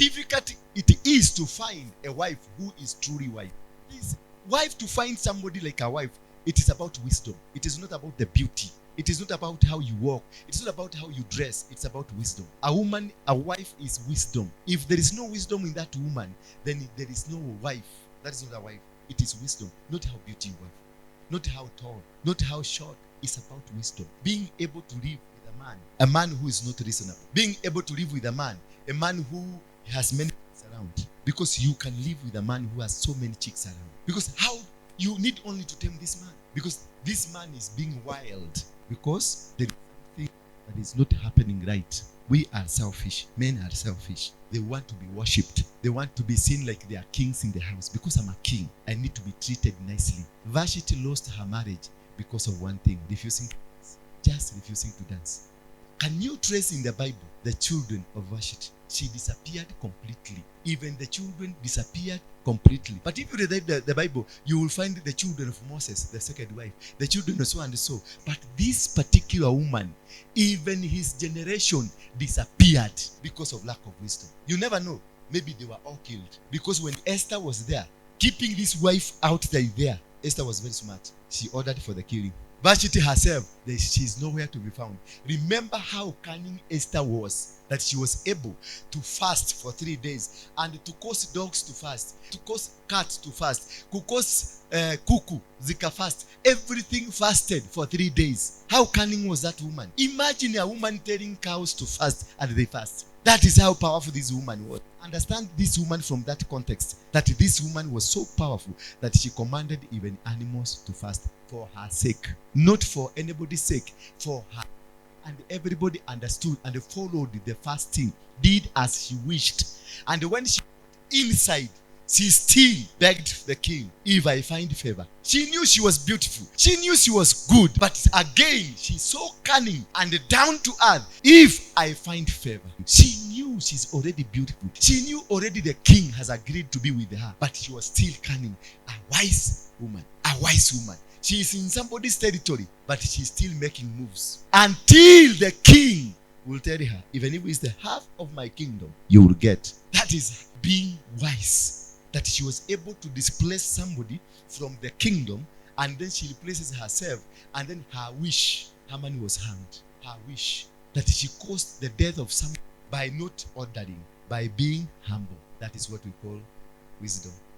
difficult it is to find a wife who is truly wife. Please, wife, to find somebody like a wife, it is about wisdom. It is not about the beauty. It is not about how you walk. It's not about how you dress. It's about wisdom. A woman, a wife is wisdom. If there is no wisdom in that woman, then there is no wife. That is not a wife. It is wisdom, not how beauty you have, not how tall, not how short. It's about wisdom. Being able to live with a man who is not reasonable. Being able to live with a man who has many chicks around. Because you can live with a man who has so many chicks around. Because how you need only to tame this man. Because this man is being wild. Because there is something that is not happening right. We are selfish. Men are selfish. They want to be worshipped. They want to be seen like they are kings in the house. Because I'm a king, I need to be treated nicely. Vashti lost her marriage because of one thing, refusing to dance. Just refusing to dance. Can you trace in the Bible the children of Vashti? She disappeared completely. Even the children disappeared completely. But if you read the Bible, you will find the children of Moses, the second wife, the children of so and so. But this particular woman, even his generation disappeared because of lack of wisdom. You never know. Maybe they were all killed. Because when Esther was there, keeping this wife out there, Esther was very smart. She ordered for the killing. Vashti herself, she is nowhere to be found. Remember how cunning Esther was, that she was able to fast for 3 days and to cause dogs to fast, to cause cats to fast, to cause cuckoo, zika fast. Everything fasted for 3 days. How cunning was that woman? Imagine a woman telling cows to fast and they fast. That is how powerful this woman was. Understand this woman from that context, that this woman was so powerful that she commanded even animals to fast for her sake, not for anybody's sake, for her. And everybody understood and followed the fasting, did as she wished. And when she got inside, she still begged the king, if I find favor. She knew she was beautiful. She knew she was good. But again, she's so cunning and down to earth. If I find favor. She knew she's already beautiful. She knew already the king has agreed to be with her. But she was still cunning. A wise woman. A wise woman. She is in somebody's territory, but she's still making moves. Until the king will tell her, even if it's the half of my kingdom, you will get. That is being wise. That she was able to displace somebody from the kingdom, and then she replaces herself, and then her wish, Haman was hanged. Her wish, that she caused the death of someone by not ordering, by being humble. That is what we call wisdom.